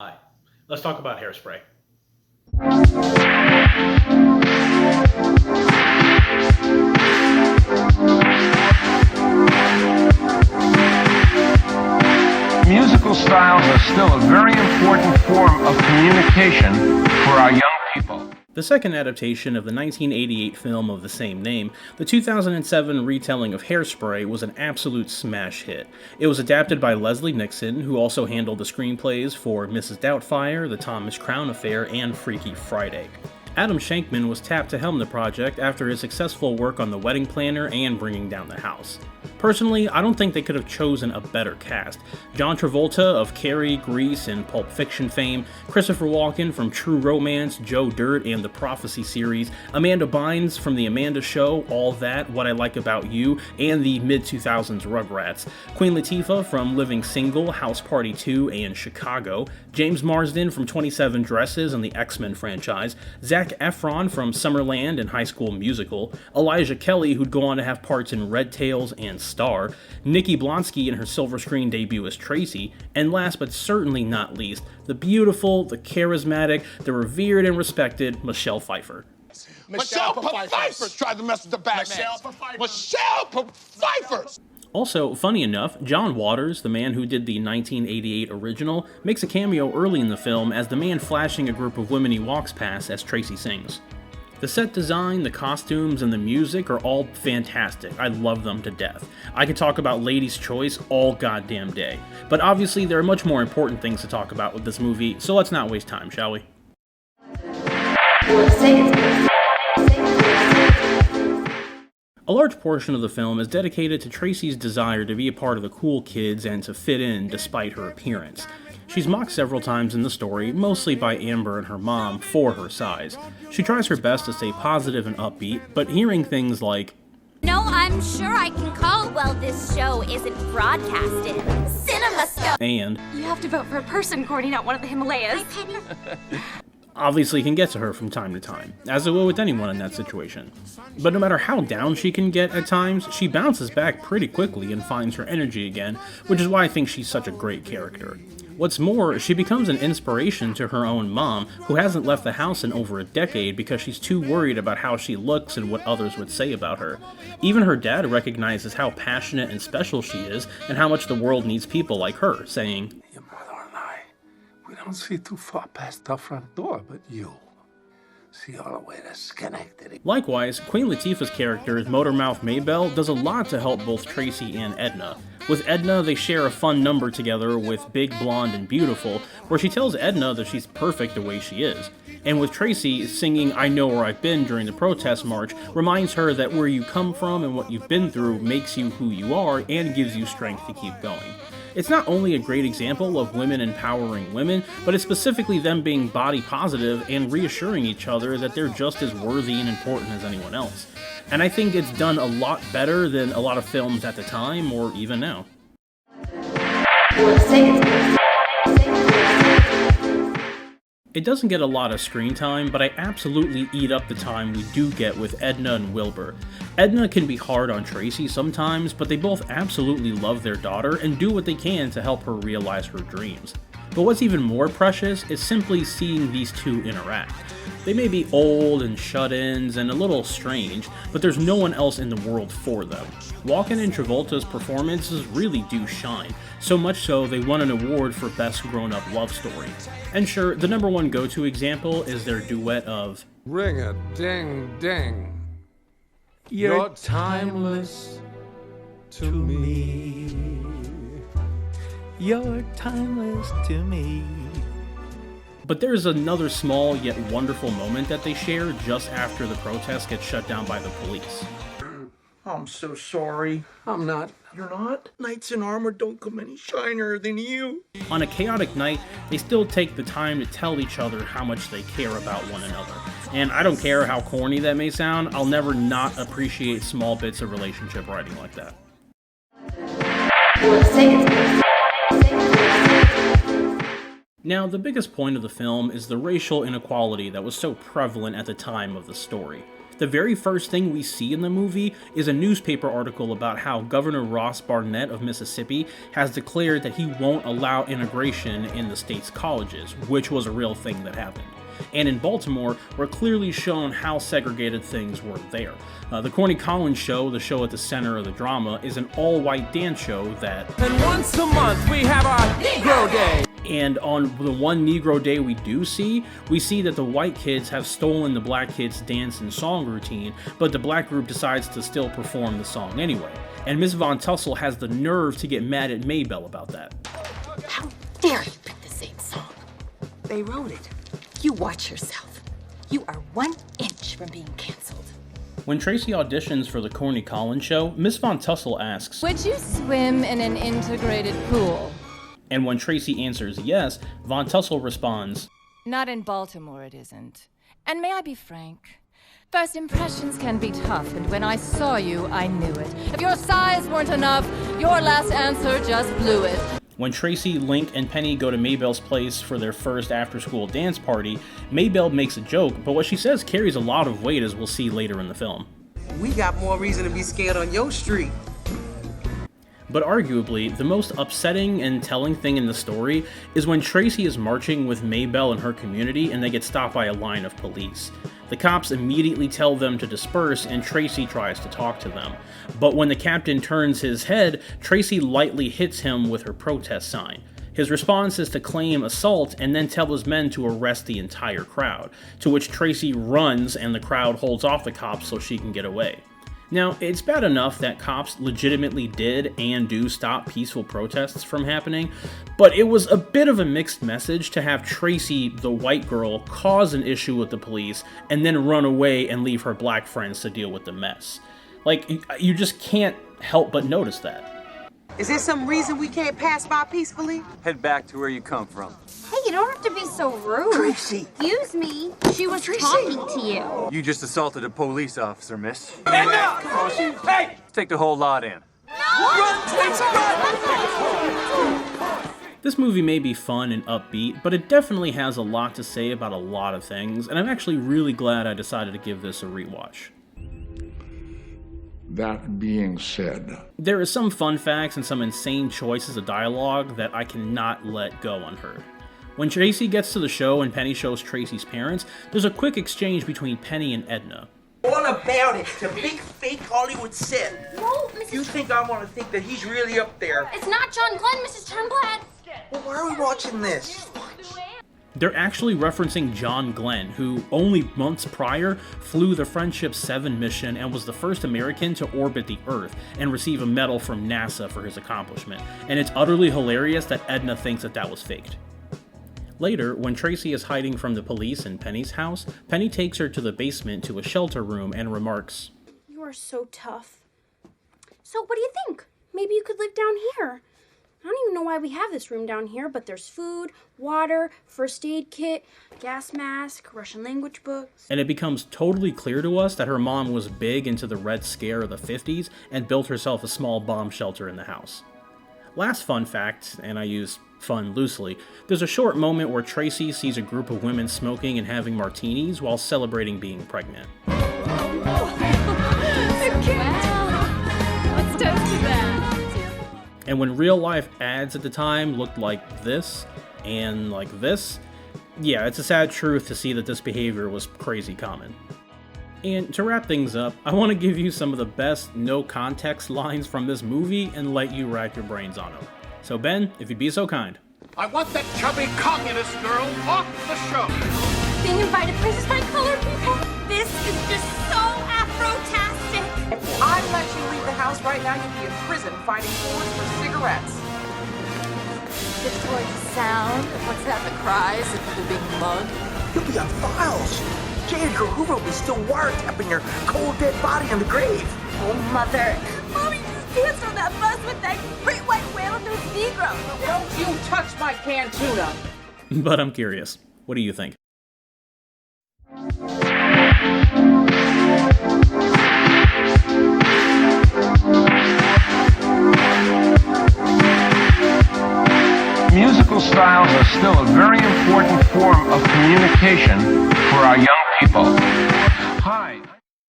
Hi. Let's talk about Hairspray. Musical styles are still a very important form of communication for our young people. The second adaptation of the 1988 film of the same name, the 2007 retelling of Hairspray was an absolute smash hit. It was adapted by Leslie Nixon, who also handled the screenplays for Mrs. Doubtfire, The Thomas Crown Affair, and Freaky Friday. Adam Shankman was tapped to helm the project after his successful work on The Wedding Planner and Bringing Down the House. Personally, I don't think they could have chosen a better cast. John Travolta of Carrie, Grease, and Pulp Fiction fame, Christopher Walken from True Romance, Joe Dirt, and the Prophecy series, Amanda Bynes from The Amanda Show, All That, What I Like About You, and the mid-2000s Rugrats, Queen Latifah from Living Single, House Party 2, and Chicago, James Marsden from 27 Dresses and the X-Men franchise, Zac Efron from Summerland and High School Musical, Elijah Kelly, who'd go on to have parts in Red Tails and Star, Nikki Blonsky in her silver screen debut as Tracy, and last but certainly not least, the beautiful, the charismatic, the revered and respected Michelle Pfeiffer. Michelle Pfeiffer tried to mess with the Batman. Michelle Pfeiffer! Also, funny enough, John Waters, the man who did the 1988 original, makes a cameo early in the film as the man flashing a group of women he walks past as Tracy sings. The set design, the costumes, and the music are all fantastic. I love them to death. I could talk about Lady's Choice all goddamn day. But obviously there are much more important things to talk about with this movie, so let's not waste time, shall we? A large portion of the film is dedicated to Tracy's desire to be a part of the cool kids and to fit in despite her appearance. She's mocked several times in the story, mostly by Amber and her mom, for her size. She tries her best to stay positive and upbeat, but hearing things like, "No, I'm sure I can cope." "Well, this show isn't broadcasted. CinemaScope." and You have to vote for a person, Cordy, not one of the Himalayas. obviously can get to her from time to time, as it will with anyone in that situation. But no matter how down she can get at times, she bounces back pretty quickly and finds her energy again, which is why I think she's such a great character. What's more, she becomes an inspiration to her own mom, who hasn't left the house in over a decade because she's too worried about how she looks and what others would say about her. Even her dad recognizes how passionate and special she is and how much the world needs people like her, saying, Your mother and I, we don't see too far past the front door, but you see all the way to Schenectady. Likewise, Queen Latifah's character, Motormouth Maybelle, does a lot to help both Tracy and Edna. With Edna, they share a fun number together with Big Blonde and Beautiful, where she tells Edna that she's perfect the way she is. And with Tracy, singing I Know Where I've Been during the protest march reminds her that where you come from and what you've been through makes you who you are and gives you strength to keep going. It's not only a great example of women empowering women, but it's specifically them being body positive and reassuring each other that they're just as worthy and important as anyone else. And I think it's done a lot better than a lot of films at the time, or even now. It doesn't get a lot of screen time, but I absolutely eat up the time we do get with Edna and Wilbur. Edna can be hard on Tracy sometimes, but they both absolutely love their daughter and do what they can to help her realize her dreams. But what's even more precious is simply seeing these two interact. They may be old and shut-ins and a little strange, but there's no one else in the world for them. Walken and Travolta's performances really do shine, so much so they won an award for Best Grown-Up Love Story. And sure, the number one go-to example is their duet of Ring-a-ding-ding. You're timeless to me. You're timeless to me. But there's another small yet wonderful moment that they share just after the protest gets shut down by the police. I'm so sorry. I'm not. You're not? Knights in armor don't come any shinier than you. On a chaotic night, they still take the time to tell each other how much they care about one another. And I don't care how corny that may sound, I'll never not appreciate small bits of relationship writing like that. Now, the biggest point of the film is the racial inequality that was so prevalent at the time of the story. The very first thing we see in the movie is a newspaper article about how Governor Ross Barnett of Mississippi has declared that he won't allow integration in the state's colleges, which was a real thing that happened. And in Baltimore, we're clearly shown how segregated things were there. The Corny Collins Show, the show at the center of the drama, is an all-white dance show that... And once a month we have our Negro Day! And on the one Negro Day we do see, we see that the white kids have stolen the black kids' dance and song routine, but the black group decides to still perform the song anyway. And Miss Von Tussle has the nerve to get mad at Maybelle about that. How dare you pick the same song? They wrote it. You watch yourself. You are 1 inch from being canceled. When Tracy auditions for the Corny Collins Show, Miss Von Tussle asks, "Would you swim in an integrated pool?" And when Tracy answers yes, Von Tussle responds, "Not in Baltimore, it isn't. And may I be frank? First impressions can be tough, and when I saw you, I knew it. If your size weren't enough, your last answer just blew it." When Tracy, Link, and Penny go to Maybelle's place for their first after-school dance party, Maybelle makes a joke, but what she says carries a lot of weight, as we'll see later in the film. We got more reason to be scared on your street. But arguably, the most upsetting and telling thing in the story is when Tracy is marching with Maybelle and her community and they get stopped by a line of police. The cops immediately tell them to disperse and Tracy tries to talk to them. But when the captain turns his head, Tracy lightly hits him with her protest sign. His response is to claim assault and then tell his men to arrest the entire crowd, to which Tracy runs and the crowd holds off the cops so she can get away. Now, it's bad enough that cops legitimately did and do stop peaceful protests from happening, but it was a bit of a mixed message to have Tracy, the white girl, cause an issue with the police and then run away and leave her black friends to deal with the mess. Like, you just can't help but notice that. Is there some reason we can't pass by peacefully? Head back to where you come from. Hey, you don't have to be so rude. Tracy! Excuse me. She was talking to you. You just assaulted a police officer, miss. Enough! Come on, hey! Take the whole lot in. Run, Tracy, run! This movie may be fun and upbeat, but it definitely has a lot to say about a lot of things, and I'm actually really glad I decided to give this a rewatch. That being said, there is some fun facts and some insane choices of dialogue that I cannot let go unheard. When Tracy gets to the show and Penny shows Tracy's parents, there's a quick exchange between Penny and Edna. All about it. The big fake Hollywood set. No, Mrs. You think I want to think that he's really up there? It's not John Glenn, Mrs. Turnblad. Well, why are we watching this? They're actually referencing John Glenn, who only months prior flew the Friendship 7 mission and was the first American to orbit the Earth and receive a medal from NASA for his accomplishment. And it's utterly hilarious that Edna thinks that was faked. Later, when Tracy is hiding from the police in Penny's house, Penny takes her to the basement to a shelter room and remarks, You are so tough. So what do you think? Maybe you could live down here. I don't even know why we have this room down here, but there's food, water, first aid kit, gas mask, Russian language books. And it becomes totally clear to us that her mom was big into the Red Scare of the 50s and built herself a small bomb shelter in the house. Last fun fact, and I use fun loosely, there's a short moment where Tracy sees a group of women smoking and having martinis while celebrating being pregnant. Let's toast to that. And when real life ads at the time looked like this and like this, yeah, it's a sad truth to see that this behavior was crazy common. And to wrap things up, I want to give you some of the best no context lines from this movie and let you rack your brains on them. So Ben, if you'd be so kind. I want that chubby communist girl off the show. Being invited places by colored people. This is just so Afro-tastic. If I let you leave the house right now, you'd be in prison fighting forwards for cigarettes. Distorted sound. What's that? The cries of people being mugged. You'll be on files. J. Edgar Hoover will be still wiretapping your cold, dead body in the grave. Oh, Mother. Mommy just danced on that bus with that great white whale of those Negroes. Don't you touch my canned tuna. But I'm curious, what do you think? Musical styles are still a very important form of communication for our young people. Hi.